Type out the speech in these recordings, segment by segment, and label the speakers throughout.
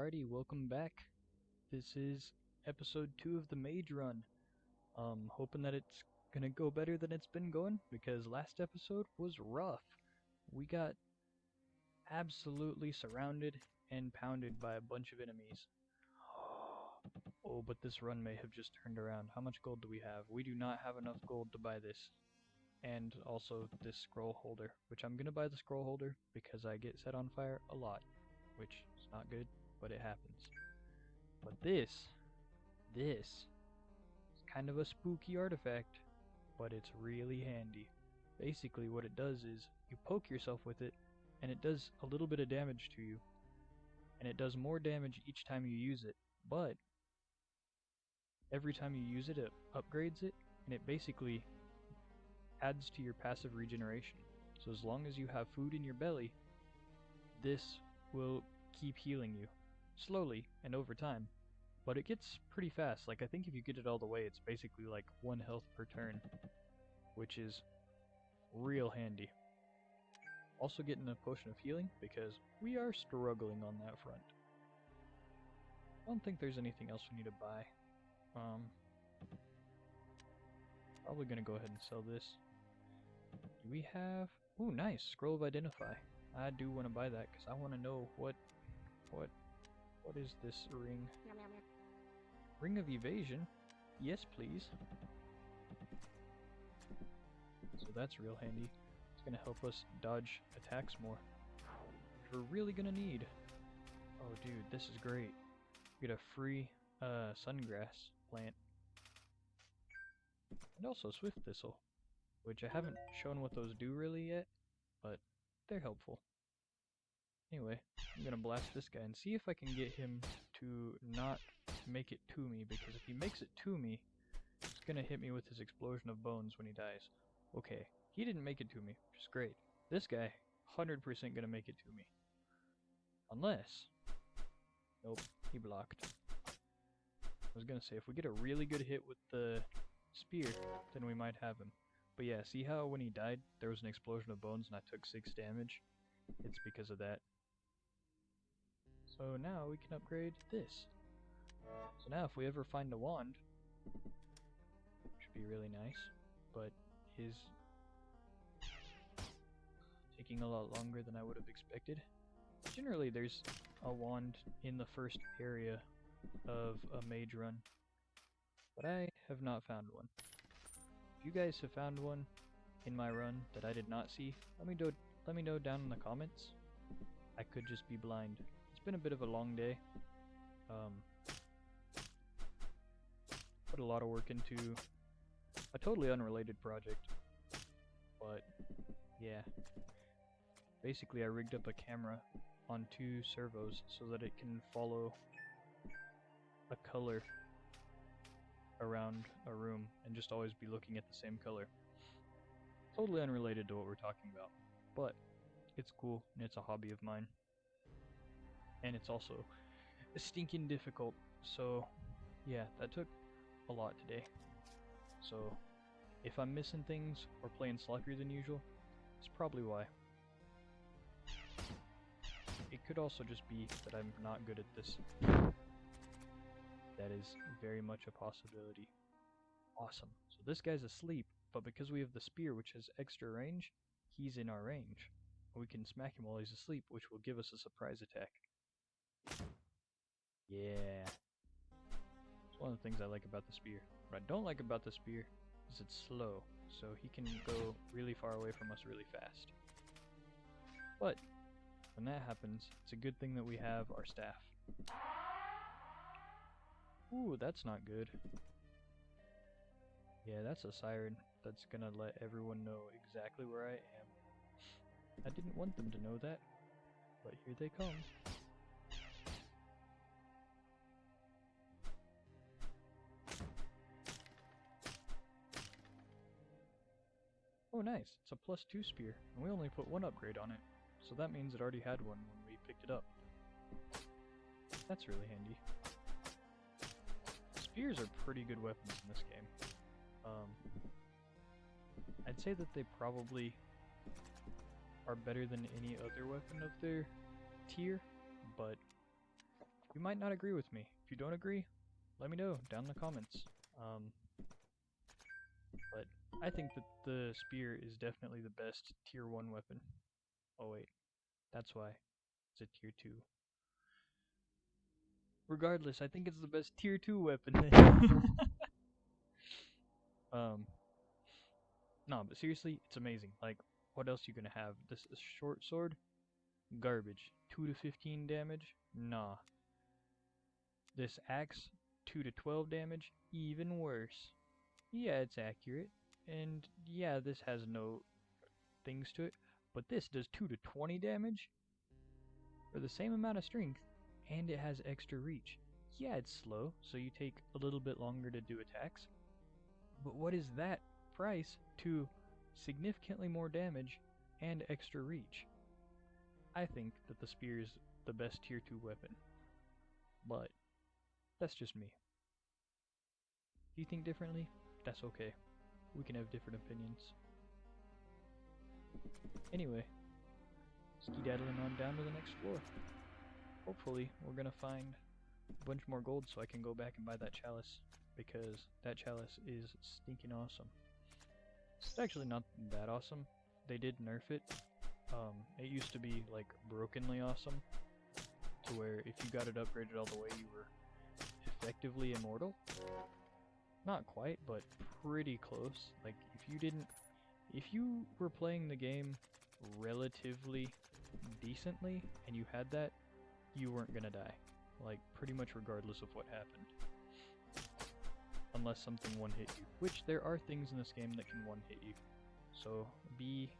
Speaker 1: Alrighty, welcome back. This is episode 2 of the mage run. Hoping that it's gonna go better than it's been going, because last episode was rough. We got absolutely surrounded and pounded by a bunch of enemies. Oh, but this run may have just turned around. How much gold do we have? We do not have enough gold to buy this. And also this scroll holder, which I'm gonna buy the scroll holder because I get set on fire a lot, which is not good, but it happens. But this is kind of a spooky artifact, but it's really handy. Basically what it does is you poke yourself with it and it does a little bit of damage to you, and it does more damage each time you use it, but every time you use it, it upgrades it, and it basically adds to your passive regeneration. So as long as you have food in your belly, this will keep healing you, slowly and over time. But it gets pretty fast. Like, I think if you get it all the way, it's basically like 1 health per turn, which is real handy. Also getting a potion of healing, because we are struggling on that front. I don't think there's anything else we need to buy. Probably gonna go ahead and sell this. Do we have... Ooh, nice! Scroll of Identify. I do want to buy that, because I want to know what is this ring? Ring of Evasion? Yes, please. So that's real handy. It's gonna help us dodge attacks more, which we're really gonna need. Oh dude, this is great. We get a free sungrass plant. And also Swift Thistle, which I haven't shown what those do really yet, but they're helpful. Anyway, I'm gonna blast this guy and see if I can get him to not make it to me, because if he makes it to me, he's gonna hit me with his explosion of bones when he dies. Okay, he didn't make it to me, which is great. This guy, 100% gonna make it to me. Unless... Nope, he blocked. I was gonna say, if we get a really good hit with the spear, then we might have him. But yeah, see how when he died, there was an explosion of bones and I took 6 damage? It's because of that. So now we can upgrade this. So now if we ever find a wand, which would be really nice, but is taking a lot longer than I would have expected. Generally there's a wand in the first area of a mage run, but I have not found one. If you guys have found one in my run that I did not see, let me know down in the comments. I could just be blind. It's been a bit of a long day. Put a lot of work into a totally unrelated project, but yeah. Basically I rigged up a camera on 2 servos so that it can follow a color around a room and just always be looking at the same color. Totally unrelated to what we're talking about, but it's cool and it's a hobby of mine. And it's also stinking difficult, so yeah, that took a lot today. So if I'm missing things or playing sloppier than usual, it's probably why. It could also just be that I'm not good at this. That is very much a possibility. Awesome. So this guy's asleep, but because we have the spear which has extra range, he's in our range. We can smack him while he's asleep, which will give us a surprise attack. Yeah. It's one of the things I like about the spear. What I don't like about the spear is it's slow, so he can go really far away from us really fast. But when that happens, it's a good thing that we have our staff. Ooh, that's not good. Yeah, that's a siren that's gonna let everyone know exactly where I am. I didn't want them to know that, but here they come. Oh nice, it's a +2 spear, and we only put 1 upgrade on it, so that means it already had one when we picked it up. That's really handy. Spears are pretty good weapons in this game. I'd say that they probably are better than any other weapon of their tier, but You might not agree with me. If you don't agree, let me know down in the comments. But I think that the spear is definitely the best tier 1 weapon. Oh wait, that's why it's a tier 2. Regardless, I think it's the best tier 2 weapon. No, but seriously, it's amazing. Like, what else you gonna have? This is short sword? Garbage. 2 to 15 damage? Nah. This axe? 2 to 12 damage? Even worse. Yeah, it's accurate. And yeah, this has no things to it. But this does 2 to 20 damage? For the same amount of strength. And it has extra reach. Yeah, it's slow, so you take a little bit longer to do attacks. But what is that price to significantly more damage and extra reach? I think that the spear is the best tier 2 weapon. But that's just me. If you think differently, that's okay. We can have different opinions. Anyway, skedaddling on down to the next floor. Hopefully, we're gonna find a bunch more gold so I can go back and buy that chalice, because that chalice is stinking awesome. It's actually not that awesome. They did nerf it. It used to be like brokenly awesome, to where if you got it upgraded all the way, you were effectively immortal. Not quite, but pretty close. Like if you were playing the game relatively decently and you had that, you weren't gonna die. Like, pretty much regardless of what happened. Unless something one-hit you. Which, there are things in this game that can one-hit you. So, be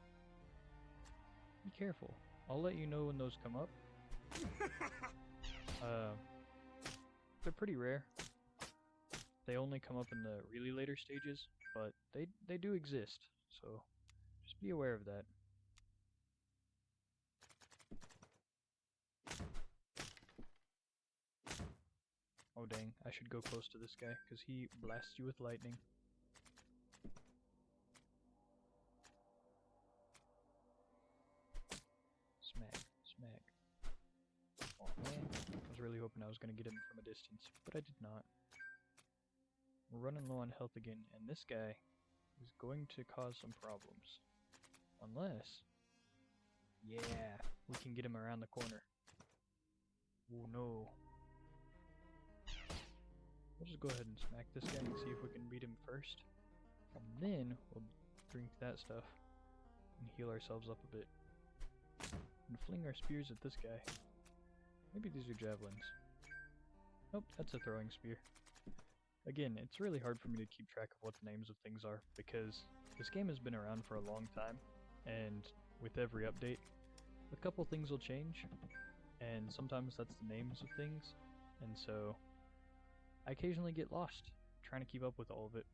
Speaker 1: careful. I'll let you know when those come up. They're pretty rare. They only come up in the really later stages, but they do exist. So, just be aware of that. Oh dang, I should go close to this guy, because he blasts you with lightning. Smack, smack. Oh man, I was really hoping I was going to get him from a distance, but I did not. We're running low on health again, and this guy is going to cause some problems. Unless... yeah, we can get him around the corner. Oh no. We'll just go ahead and smack this guy and see if we can beat him first. And then we'll drink that stuff and heal ourselves up a bit. And fling our spears at this guy. Maybe these are javelins. Nope, that's a throwing spear. Again, it's really hard for me to keep track of what the names of things are, because this game has been around for a long time, and with every update, a couple things will change, and sometimes that's the names of things, and so I occasionally get lost trying to keep up with all of it.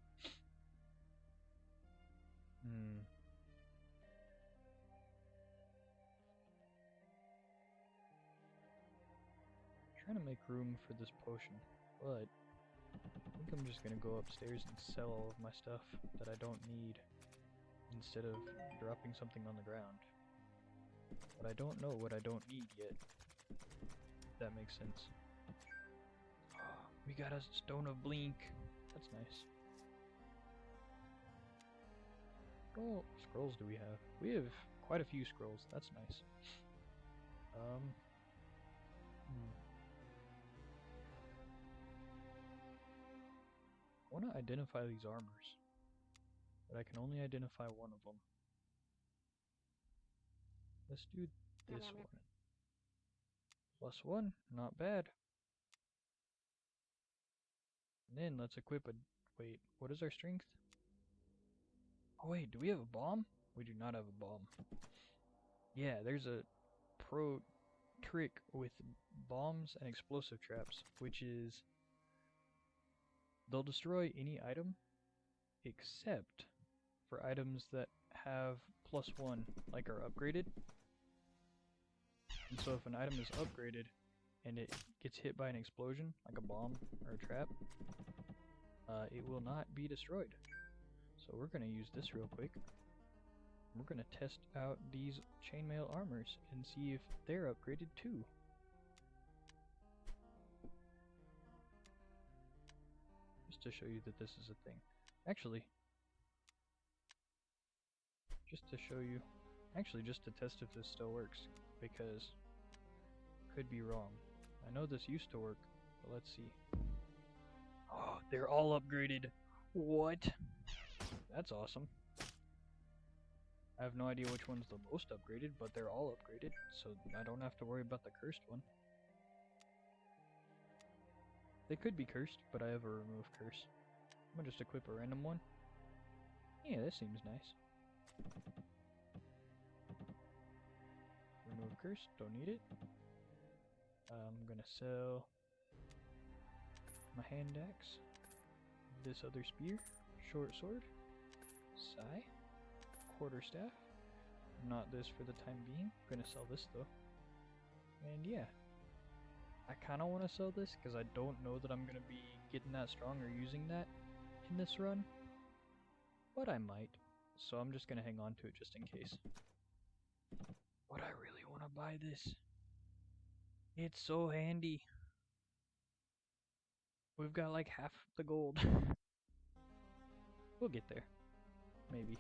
Speaker 1: Trying to make room for this potion, but I think I'm just gonna go upstairs and sell all of my stuff that I don't need, instead of dropping something on the ground. But I don't know what I don't need yet, if that makes sense. Oh, we got a stone of blink. That's nice. What scrolls do we have? We have quite a few scrolls. That's nice. I want to identify these armors, but I can only identify one of them. Let's do this one. +1, not bad. And then let's equip a... wait, what is our strength? Oh wait, do we have a bomb? We do not have a bomb. Yeah, there's a pro trick with bombs and explosive traps, which is they'll destroy any item except for items that have +1, like are upgraded. And so if an item is upgraded and it gets hit by an explosion, like a bomb or a trap, it will not be destroyed. So we're going to use this real quick. We're going to test out these chainmail armors and see if they're upgraded too. just to show you that this is a thing. Actually, just to show you, just to test if this still works, because could be wrong. I know this used to work, but let's see. Oh, they're all upgraded. What? That's awesome. I have no idea which one's the most upgraded, but they're all upgraded, so I don't have to worry about the cursed one. They could be cursed, but I have a remove curse. I'm gonna just equip a random one. Yeah, this seems nice. Remove curse, don't need it. I'm gonna sell my hand axe, this other spear, short sword, sai, quarterstaff. Not this for the time being. I'm gonna sell this though. And yeah, I kind of want to sell this because I don't know that I'm gonna be getting that strong or using that in this run, but I might. So I'm just gonna hang on to it just in case. But I really want to buy this. It's so handy. We've got like half the gold. We'll get there. Maybe.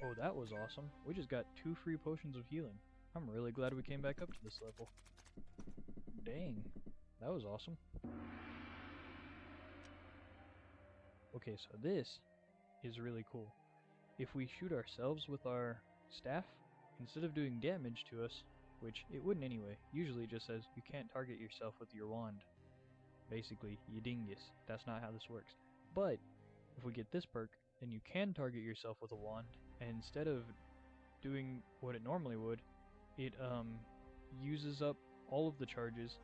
Speaker 1: Oh, that was awesome. We just got 2 free potions of healing. I'm really glad we came back up to this level. Dang. That was awesome. Okay, so this is really cool. If we shoot ourselves with our staff, instead of doing damage to us, which it wouldn't anyway, usually it just says you can't target yourself with your wand. Basically, you dingus. That's not how this works. But if we get this perk, then you can target yourself with a wand, and instead of doing what it normally would, it uses up all of the charges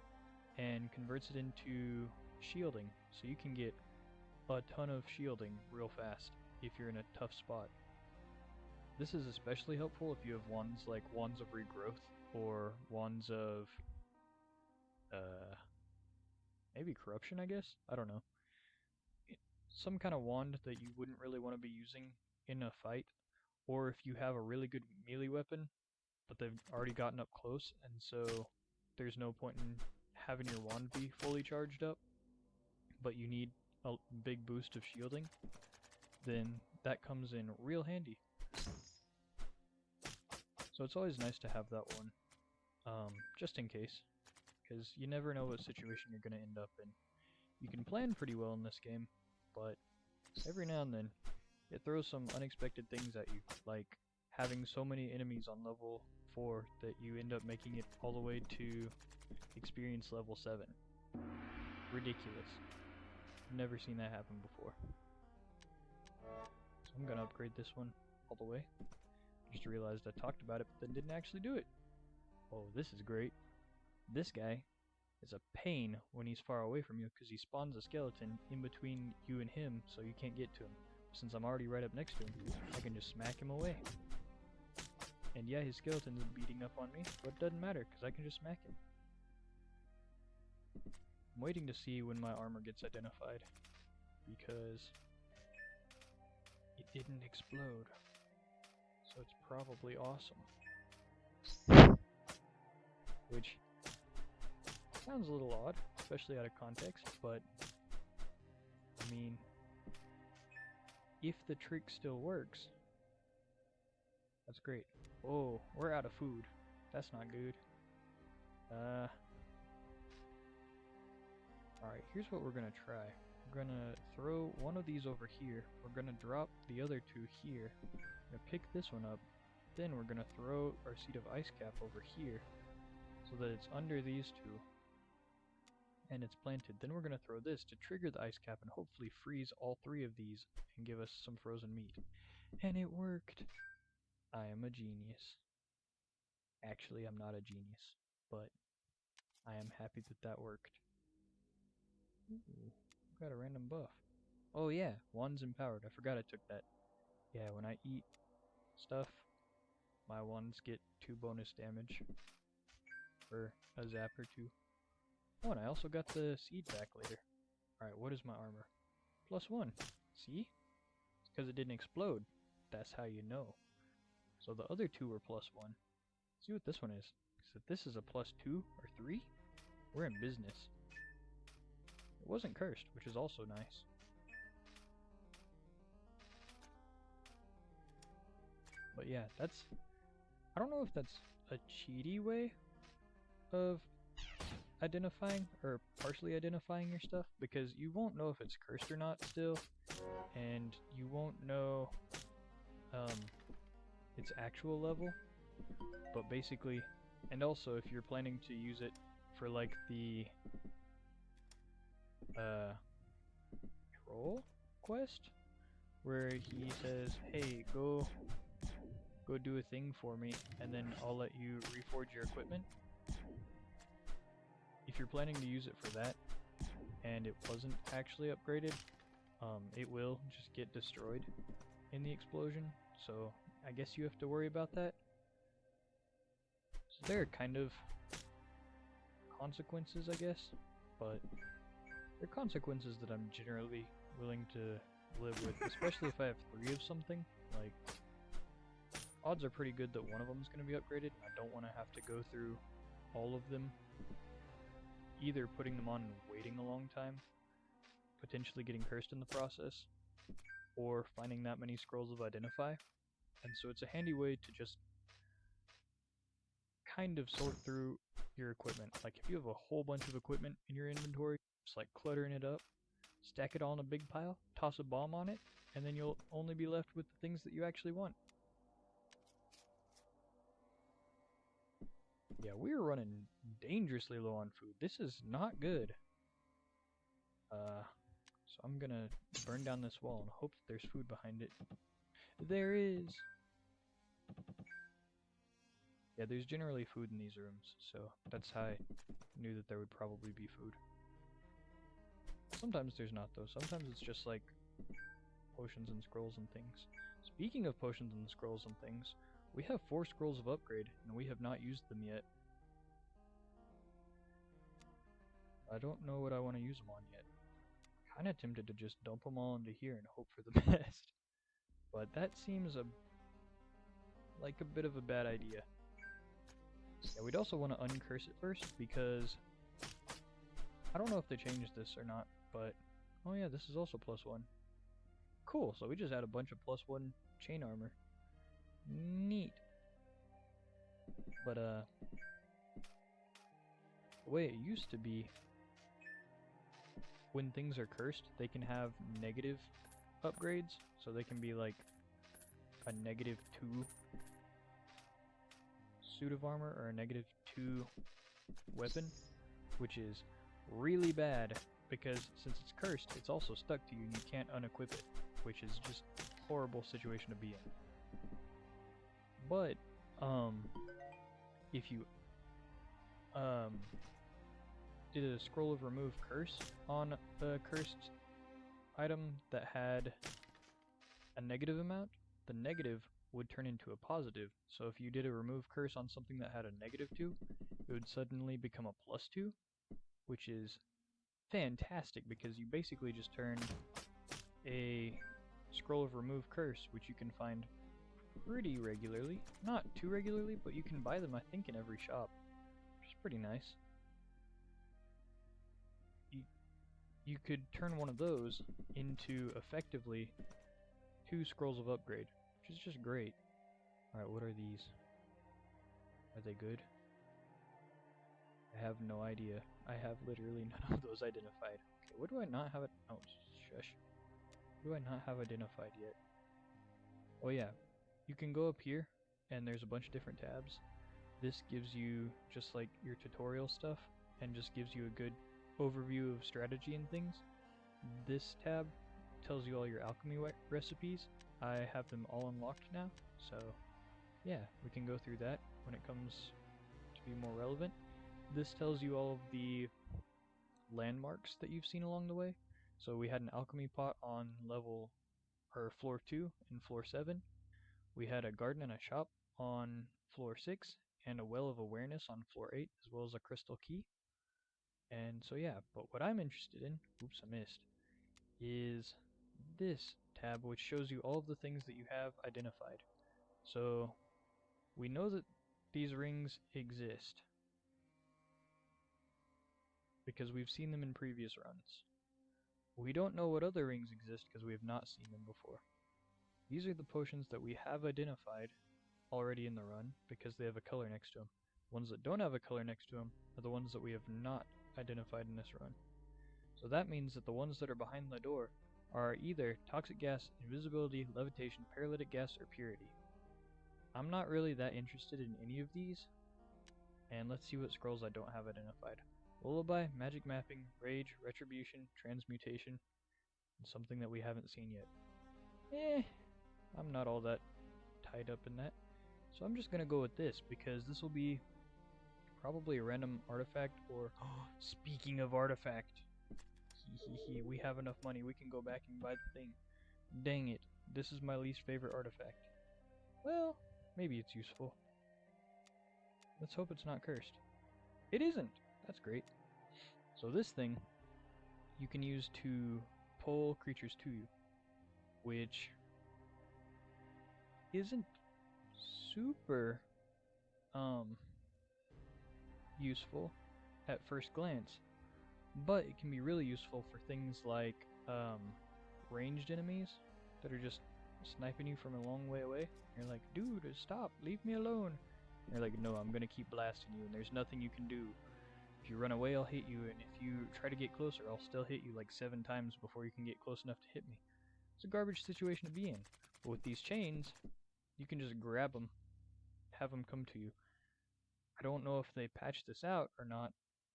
Speaker 1: and converts it into shielding, so you can get a ton of shielding real fast if you're in a tough spot. This is especially helpful if you have wands like Wands of Regrowth or Wands of maybe Corruption, I guess? I don't know. Some kind of wand that you wouldn't really want to be using in a fight, or if you have a really good melee weapon but they've already gotten up close and so there's no point in having your wand be fully charged up, but you need a big boost of shielding, then that comes in real handy. So it's always nice to have that one, just in case, because you never know what situation you're going to end up in. You can plan pretty well in this game, but every now and then it throws some unexpected things at you, like having so many enemies on level 4 that you end up making it all the way to experience level 7. Ridiculous. Never seen that happen before. So I'm gonna upgrade this one all the way. Just realized I talked about it, but then didn't actually do it. Oh, this is great. This guy is a pain when he's far away from you because he spawns a skeleton in between you and him so you can't get to him. Since I'm already right up next to him, I can just smack him away. And yeah, his skeleton's beating up on me, but it doesn't matter because I can just smack him. I'm waiting to see when my armor gets identified because it didn't explode. So it's probably awesome. Which sounds a little odd, especially out of context, but I mean, if the trick still works, that's great. Oh, we're out of food. That's not good. Alright, here's what we're gonna try. We're gonna throw one of these over here. We're gonna drop the other 2 here. We're gonna pick this one up. Then we're gonna throw our seed of ice cap over here so that it's under these 2 and it's planted. Then we're gonna throw this to trigger the ice cap and hopefully freeze all 3 of these and give us some frozen meat. And it worked! I am a genius. Actually, I'm not a genius, but I am happy that that worked. Ooh, got a random buff. Oh yeah, wands empowered. I forgot I took that. Yeah, when I eat stuff, my wands get 2 bonus damage for a zap or 2. Oh, and I also got the seed back later. Alright, what is my armor? +1. See? It's because it didn't explode. That's how you know. So the other 2 were +1. See what this one is. So this is a +2 or 3? We're in business. It wasn't cursed, which is also nice. But yeah, that's... I don't know if that's a cheaty way of identifying, or partially identifying your stuff, because you won't know if it's cursed or not still, and you won't know its actual level, but basically, and also if you're planning to use it for like the troll quest, where he says, hey, go do a thing for me, and then I'll let you reforge your equipment. If you're planning to use it for that, and it wasn't actually upgraded, it will just get destroyed in the explosion, so I guess you have to worry about that. So there are kind of consequences, I guess, but they're consequences that I'm generally willing to live with, especially if I have 3 of something. Like, odds are pretty good that one of them is going to be upgraded, and I don't want to have to go through all of them, either putting them on and waiting a long time, potentially getting cursed in the process, or finding that many scrolls of identify. And so it's a handy way to just kind of sort through your equipment. Like if you have a whole bunch of equipment in your inventory, just like cluttering it up, stack it all in a big pile, toss a bomb on it, and then you'll only be left with the things that you actually want. Yeah, we're running dangerously low on food. This is not good. So I'm gonna burn down this wall and hope that there's food behind it. There is! Yeah, there's generally food in these rooms, so that's how I knew that there would probably be food. Sometimes there's not, though. Sometimes it's just like potions and scrolls and things. Speaking of potions and scrolls and things, we have 4 scrolls of upgrade, and we have not used them yet. I don't know what I want to use them on yet. Kinda tempted to just dump them all into here and hope for the best. But that seems like a bit of a bad idea. Yeah, we'd also want to uncurse it first, because I don't know if they changed this or not, but oh yeah, this is also +1. Cool, so we just add a bunch of +1 chain armor. Neat. But the way it used to be, when things are cursed, they can have negative upgrades, so they can be like a -2 suit of armor or a -2 weapon, which is really bad because since it's cursed, it's also stuck to you and you can't unequip it, which is just a horrible situation to be in. But if you did a scroll of remove curse on a cursed item that had a negative amount, the negative would turn into a positive. So if you did a remove curse on something that had a -2, it would suddenly become a +2, which is fantastic because you basically just turn a scroll of remove curse, which you can find pretty regularly, not too regularly, but you can buy them I think in every shop, which is pretty nice. You could turn one of those into effectively 2 scrolls of upgrade, which is just great. Alright, what are these? Are they good? I have no idea. I have literally none of those identified. Okay, what do I not have it? Oh, shush. What do I not have identified yet? Oh yeah, you can go up here, and there's a bunch of different tabs. This gives you just like your tutorial stuff, and just gives you a good overview of strategy and things. This tab tells you all your alchemy recipes. I have them all unlocked now, so yeah, we can go through that when it comes to be more relevant. This tells you all of the landmarks that you've seen along the way. So we had an alchemy pot on floor 2 and floor 7. We had a garden and a shop on floor 6, and a well of awareness on floor 8, as well as a crystal key. And so yeah, but what I'm interested in, oops, I missed, is this tab, which shows you all of the things that you have identified. So we know that these rings exist. because we've seen them in previous runs. We don't know what other rings exist because we have not seen them before. These are the potions that we have identified already in the run because they have a color next to them. Ones that don't have a color next to them are the ones that we have not identified in this run. So that means that the ones that are behind the door are either toxic gas, invisibility, levitation, paralytic gas, or purity. I'm not really that interested in any of these, and let's see what scrolls I don't have identified. Lullaby, magic mapping, rage, retribution, transmutation, and something that we haven't seen yet. I'm not all that tied up in that. So I'm just gonna go with this because this will be probably a random artifact or speaking of artifact. We have enough money, we can go back and buy the thing. Dang it, this is my least favorite artifact. Well, maybe it's useful. Let's hope it's not cursed. It isn't! That's great. So this thing you can use to pull creatures to you, which isn't super useful at first glance, but it can be really useful for things like ranged enemies that are just sniping you from a long way away. You're like, dude, stop, leave me alone. And you're like, no, I'm gonna keep blasting you, and there's nothing you can do. If you run away, I'll hit you, and if you try to get closer, I'll still hit you like 7 times before you can get close enough to hit me. It's a garbage situation to be in. But with these chains, you can just grab them, have them come to you. I don't know if they patched this out or not,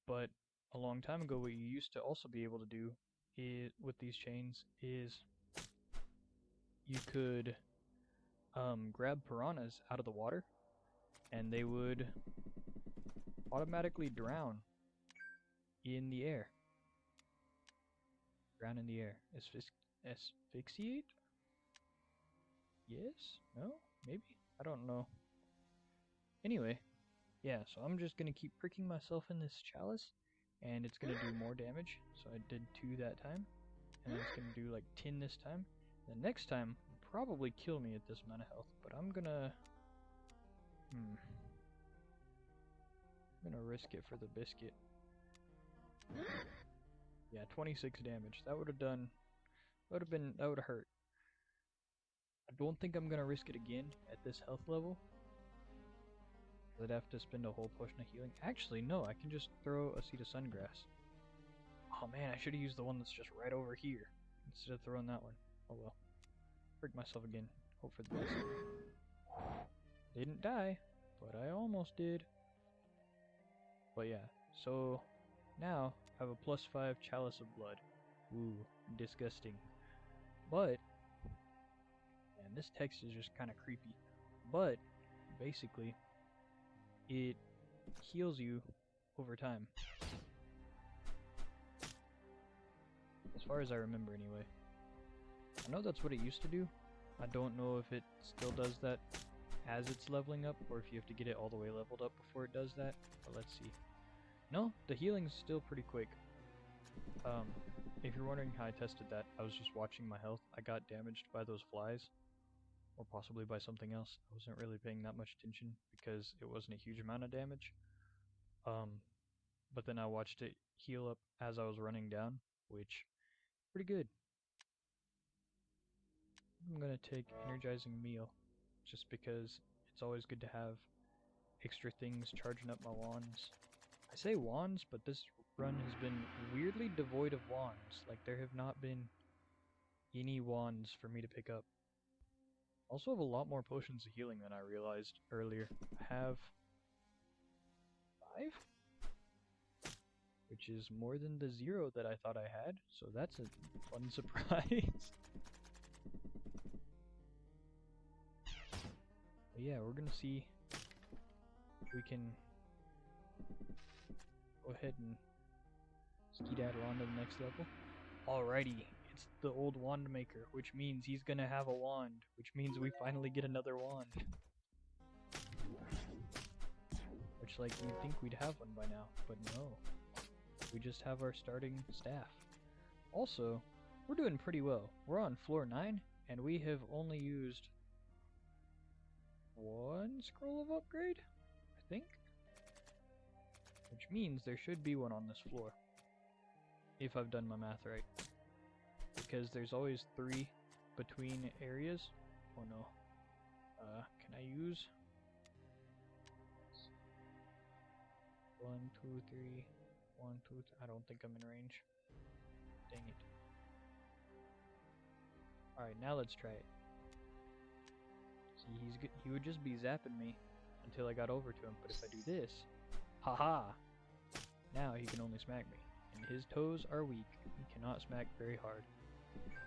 Speaker 1: but a long time ago what you used to also be able to do with these chains is you could grab piranhas out of the water, and they would automatically drown in the air. Drown in the air. Asphyxiate? Yes? No? Maybe? I don't know. Anyway, yeah, so I'm just gonna keep pricking myself in this chalice, and it's gonna do more damage. So I did 2 that time, and it's gonna do like 10 this time. The next time will probably kill me at this amount of health, but I'm gonna risk it for the biscuit. Yeah, 26 damage. That would have hurt. I don't think I'm gonna risk it again at this health level. I'd have to spend a whole potion of healing. Actually, no, I can just throw a seed of sungrass. Oh man, I should have used the one that's just right over here instead of throwing that one. Oh well. Frick myself again. Hope for the best. Didn't die, but I almost did. But yeah, so now I have a +5 chalice of blood. Ooh, disgusting. But, man, this text is just kind of creepy. But, basically, it heals you over time. As far as I remember, anyway. I know that's what it used to do. I don't know if it still does that as it's leveling up, or if you have to get it all the way leveled up before it does that. But let's see. No, the healing's still pretty quick. If you're wondering how I tested that, I was just watching my health. I got damaged by those flies, or possibly by something else. I wasn't really paying that much attention because it wasn't a huge amount of damage. But then I watched it heal up as I was running down, which pretty good. I'm gonna take energizing meal, just because it's always good to have extra things charging up my wands. I say wands, but this run has been weirdly devoid of wands. Like, there have not been any wands for me to pick up. Also have a lot more potions of healing than I realized earlier. I have 5? Which is more than the 0 that I thought I had, so that's a fun surprise. But yeah, we're gonna see if we can go ahead and skedaddle on to the next level. Alrighty, it's the old wand maker, which means he's gonna have a wand, which means we finally get another wand. Which, like, you'd think we'd have one by now, but no. We just have our starting staff. Also, we're doing pretty well. We're on floor 9, and we have only used 1 scroll of upgrade, I think? Which means there should be one on this floor. if I've done my math right. Because there's always 3 between areas. Oh no. Can I use 1, 2, 3, 1, 2, 3. I don't think I'm in range. Dang it. Alright, now let's try it. See, he would just be zapping me until I got over to him, but if I do this, haha! Now he can only smack me. And his toes are weak. He cannot smack very hard.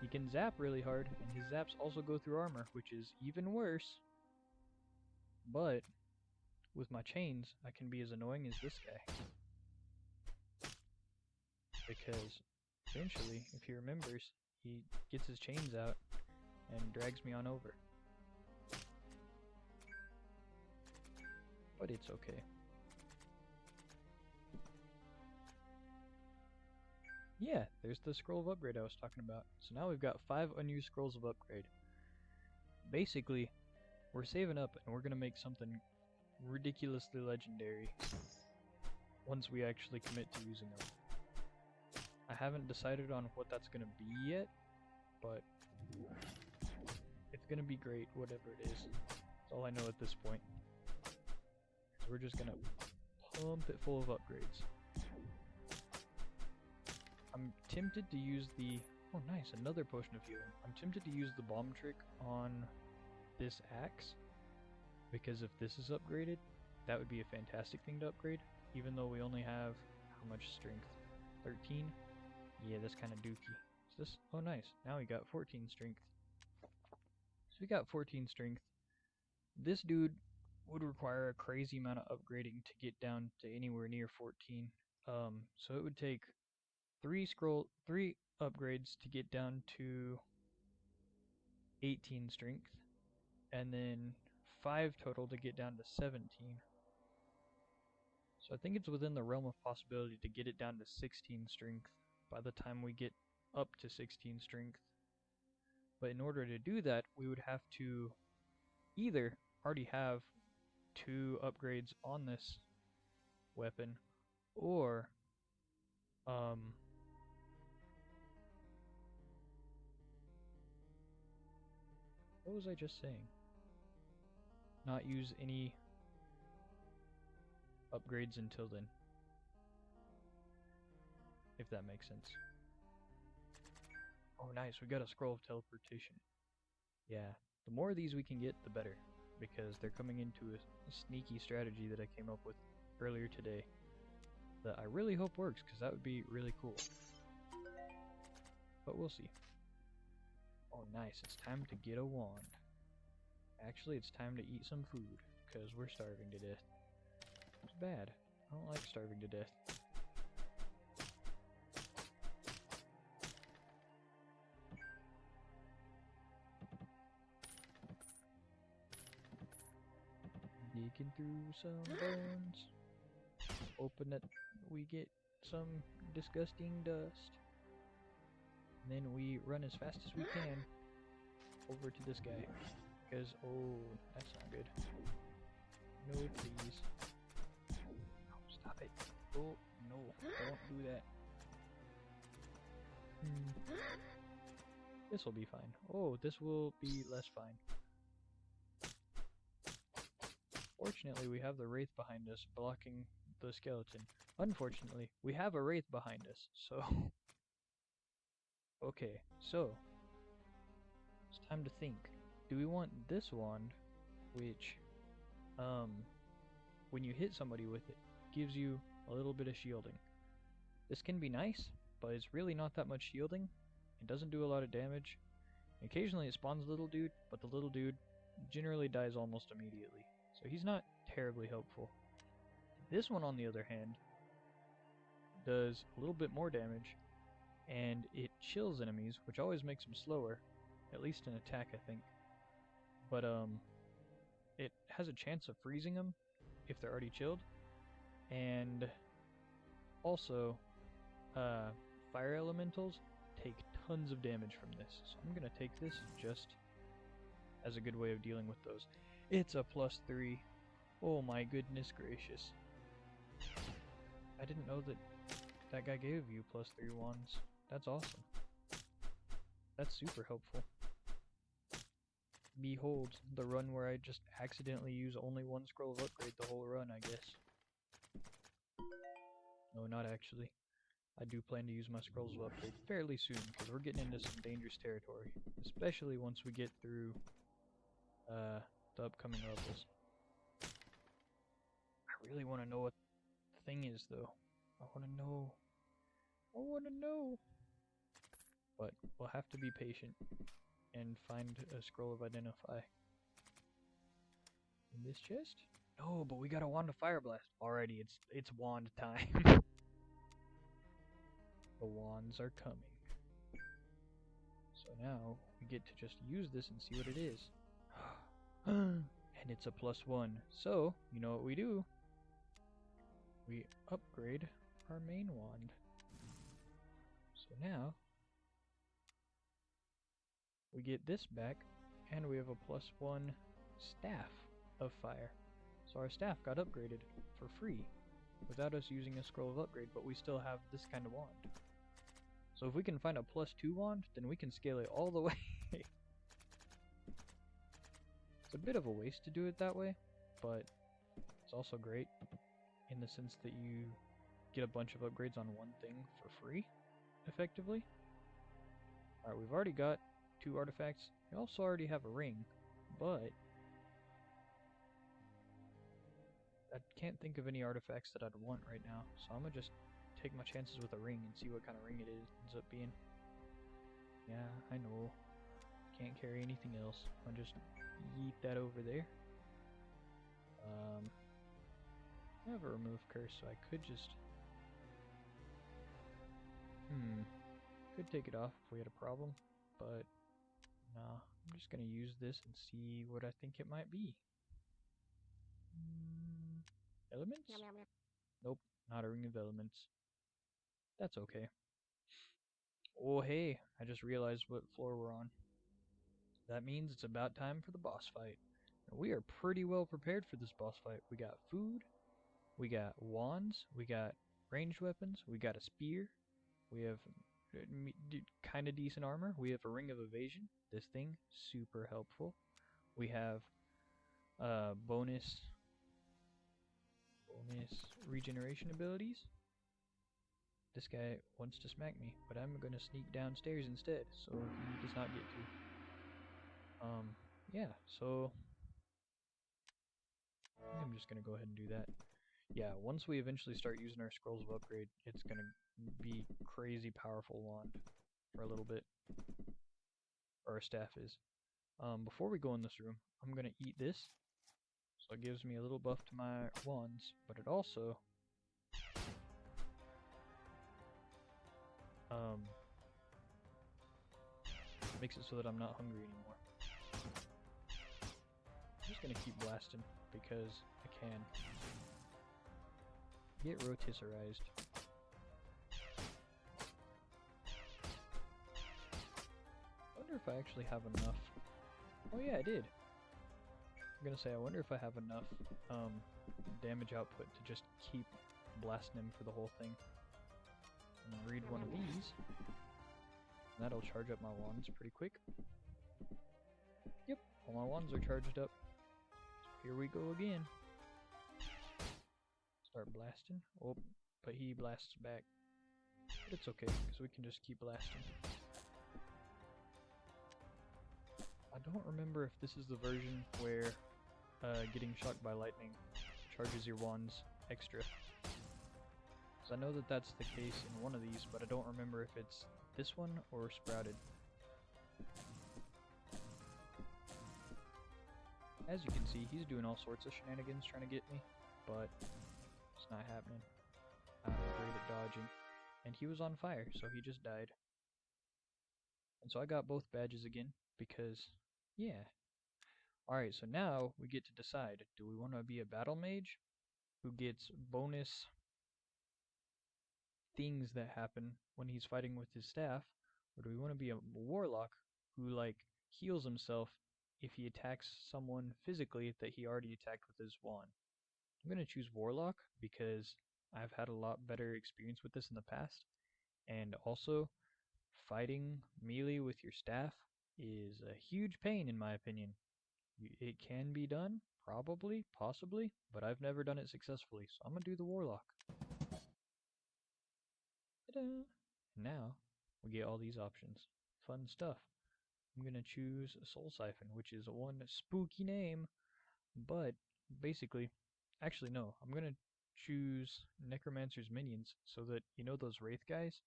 Speaker 1: He can zap really hard, and his zaps also go through armor, which is even worse. But with my chains, I can be as annoying as this guy. Because eventually, if he remembers, he gets his chains out and drags me on over. But it's okay. Yeah, there's the scroll of upgrade I was talking about. So now we've got 5 unused scrolls of upgrade. Basically, we're saving up and we're going to make something ridiculously legendary once we actually commit to using them. I haven't decided on what that's going to be yet, but it's going to be great, whatever it is. That's all I know at this point. So we're just going to pump it full of upgrades. I'm tempted to use the... Oh nice, another potion of healing. I'm tempted to use the bomb trick on this axe, because if this is upgraded, that would be a fantastic thing to upgrade, even though we only have, how much strength? 13? Yeah, that's kind of dookie. Is this... Oh nice, now we got 14 strength. So we got 14 strength. This dude would require a crazy amount of upgrading to get down to anywhere near 14. So it would take 3 upgrades to get down to 18 strength, and then 5 total to get down to 17. So I think it's within the realm of possibility to get it down to 16 strength by the time we get up to 16 strength. But in order to do that, we would have to either already have 2 upgrades on this weapon, or what was I just saying? Not use any upgrades until then. If that makes sense. Oh nice, we got a scroll of teleportation. Yeah, the more of these we can get, the better. Because they're coming into a sneaky strategy that I came up with earlier today. That I really hope works, because that would be really cool. But we'll see. Oh nice, it's time to get a wand. Actually, it's time to eat some food, because we're starving to death. It's bad. I don't like starving to death. Digging through some bones. Hoping that we get some disgusting dust. And then we run as fast as we can over to this guy. Because, oh, that's not good. No, please. Oh, stop it. Oh, no, don't do that. This will be fine. Oh, this will be less fine. Fortunately, we have the wraith behind us blocking the skeleton. Unfortunately, we have a wraith behind us, so... Okay, so... It's time to think. Do we want this wand, which, when you hit somebody with it, gives you a little bit of shielding. This can be nice, but it's really not that much shielding. It doesn't do a lot of damage. Occasionally it spawns a little dude, but the little dude generally dies almost immediately. So he's not terribly helpful. This one, on the other hand, does a little bit more damage, and it chills enemies, which always makes them slower, at least in attack, I think. But it has a chance of freezing them if they're already chilled, and also fire elementals take tons of damage from this. So I'm gonna take this just as a good way of dealing with those. It's a +3. Oh my goodness gracious. I didn't know that that guy gave you +3 wands. That's awesome. That's super helpful. Behold, the run where I just accidentally use only one scroll of upgrade the whole run, I guess. No, not actually. I do plan to use my scrolls of upgrade fairly soon, because we're getting into some dangerous territory. Especially once we get through the upcoming levels. I really want to know what the thing is, though. I want to know. I want to know. But we'll have to be patient and find a scroll of identify. In this chest? No, but we got a wand of fire blast. Alrighty, it's wand time. The wands are coming. So now we get to just use this and see what it is. And it's a +1. So, you know what we do? We upgrade our main wand. So now we get this back, and we have a +1 staff of fire. So our staff got upgraded for free without us using a scroll of upgrade, but we still have this kind of wand. So if we can find a +2 wand, then we can scale it all the way. It's a bit of a waste to do it that way, but it's also great in the sense that you get a bunch of upgrades on one thing for free, effectively. Alright, we've already got 2 artifacts. We also already have a ring, but I can't think of any artifacts that I'd want right now, so I'm gonna just take my chances with a ring and see what kind of ring it ends up being. Yeah, I know. Can't carry anything else. I'll just yeet that over there. I have a remove curse, so I could just... Could take it off if we had a problem, but nah, I'm just gonna use this and see what I think it might be. Elements? Nope, not a ring of elements. That's okay. Oh hey, I just realized what floor we're on. That means it's about time for the boss fight. And we are pretty well prepared for this boss fight. We got food, we got wands, we got ranged weapons, we got a spear, we have kind of decent armor, we have a ring of evasion. This thing, super helpful. We have bonus regeneration abilities. This guy wants to smack me, but I'm gonna sneak downstairs instead, so he does not get to. Yeah, so I'm just gonna go ahead and do that. Yeah, once we eventually start using our scrolls of upgrade, it's gonna be crazy powerful wand for a little bit. Or our staff is. Before we go in this room, I'm gonna eat this. So it gives me a little buff to my wands, but it also makes it so that I'm not hungry anymore. I'm just gonna keep blasting because I can. Get rotisserized. I wonder if I actually have enough. Oh yeah, I did. I'm gonna say I wonder if I have enough damage output to just keep blasting him for the whole thing. I'm gonna read one of these. And that'll charge up my wands pretty quick. Yep, all my wands are charged up. So here we go again. Start blasting. Oh, but he blasts back. But it's okay, because we can just keep blasting. I don't remember if this is the version where getting shocked by lightning charges your wands extra. Because I know that that's the case in one of these, but I don't remember if it's this one or Sprouted. As you can see, he's doing all sorts of shenanigans trying to get me, but it's not happening. I'm great at dodging. And he was on fire, so he just died. And so I got both badges again, because, yeah. Alright, so now we get to decide, do we want to be a battle mage who gets bonus things that happen when he's fighting with his staff, or do we want to be a warlock who, like, heals himself if he attacks someone physically that he already attacked with his wand? I'm going to choose warlock because I've had a lot better experience with this in the past, and also fighting melee with your staff is a huge pain in my opinion. It can be done, probably, possibly, but I've never done it successfully, so I'm gonna do the warlock. Ta-da! Now we get all these options. Fun stuff. I'm gonna choose Soul Siphon, which is one spooky name, but basically, actually no, I'm gonna choose Necromancer's minions so that, you know those Wraith guys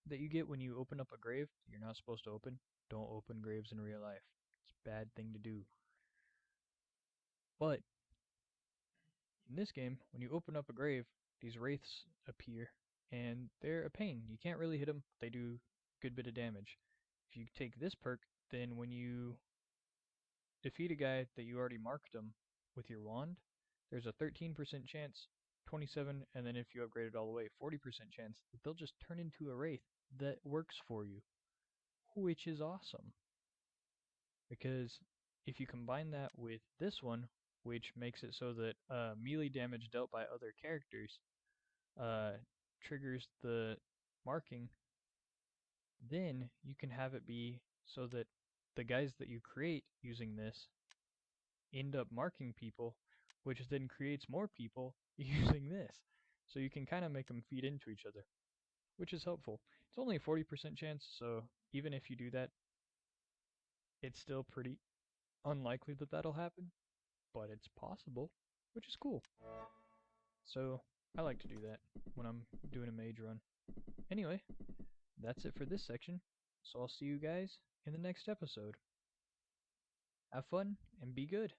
Speaker 1: that you get when you open up a grave that you're not supposed to open? Don't open graves in real life. It's a bad thing to do. But in this game, when you open up a grave, these wraiths appear, and they're a pain. You can't really hit them, but they do a good bit of damage. If you take this perk, then when you defeat a guy that you already marked him with your wand, there's a 13% chance, 27, and then if you upgrade it all the way, 40% chance that they'll just turn into a wraith that works for you, which is awesome. Because if you combine that with this one, which makes it so that melee damage dealt by other characters triggers the marking, then you can have it be so that the guys that you create using this end up marking people, which then creates more people using this. So you can kind of make them feed into each other, which is helpful. It's only a 40% chance, so even if you do that, it's still pretty unlikely that that'll happen, but it's possible, which is cool. So I like to do that when I'm doing a mage run. Anyway, that's it for this section, so I'll see you guys in the next episode. Have fun and be good.